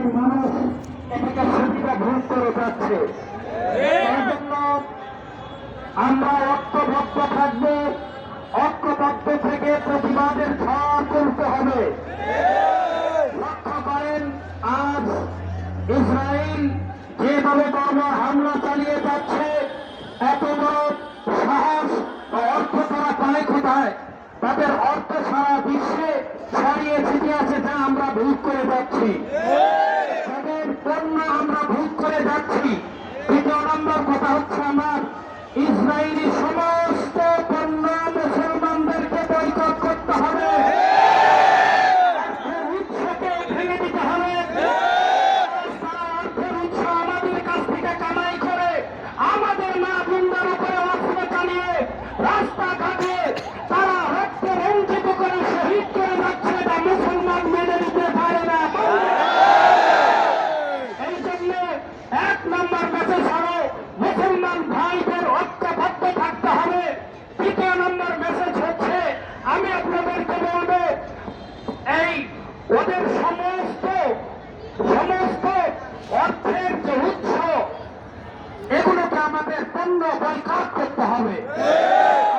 শ্রেণীর মানুষ এটাকে সুবিধা ভোগ করে যাচ্ছে। এই জন্য আমরা ঐক্যবদ্ধ থাকবো, ঐক্যবদ্ধ থেকে প্রতিবাদের ঝড় তুলতে হবে। লক্ষ্য করেন, আজ ইসরায়েল যেভাবে বর্বর হামলা চালিয়ে যাচ্ছে, এত বড় সাহস বা অর্থ তারা পায় কোথায়? তাদের অর্থ সারা বিশ্বে ছড়িয়ে ছিটিয়ে আছে, যা আমরা ভোগ করে যাচ্ছি, তাদের পণ্য আমরা ভোগ করে যাচ্ছি। দ্বিতীয় নম্বর কথা হচ্ছে, আমার ইসরায়েলি সমস্ত পণ্য মুসলমানদেরকে বয়কট করতে হবে, উৎসকে ভেঙে দিতে হবে। তারা অর্থের উৎস আমাদের কাছ থেকে কামাই করে আমাদের মা বোনদের উপরে অস্ত্র চালিয়ে রাস্তাঘাটে তারা রক্ত রঞ্জিত করে শহীদ করে যাচ্ছে, এটা মুসলমান মেনে নিতে পারে না। এই জন্য এক নম্বর মেসেজ হলো মুসলমান ভাইদের ঐক্যবদ্ধ থাকতে হবে। দ্বিতীয় নম্বর মেসেজ হচ্ছে, আমি আপনাদেরকে বলবো, এই ওদের সমস্ত অর্থের যে উৎস, এগুলোকে আমাদের পণ্য বয়কট করতে হবে।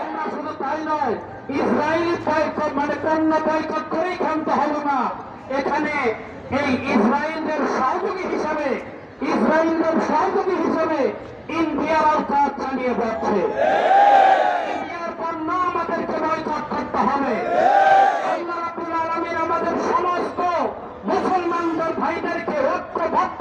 আমরা শুধু তাই নয়, ইসরায়েলি বয়কট মানে পণ্য বয়কট করেই ক্ষান্ত হলো না, এখানে এই ইসরায়েলের সহযোগী হিসাবে ইন্ডিয়ার কাজ চালিয়ে যাচ্ছে। ইন্ডিয়ার পণ্য আমাদেরকে বয়কট করতে হবে। আল্লাহ রাব্বুল আলামিন আমাদের সমস্ত মুসলমানদের ভাইদেরকে ঐক্যবদ্ধ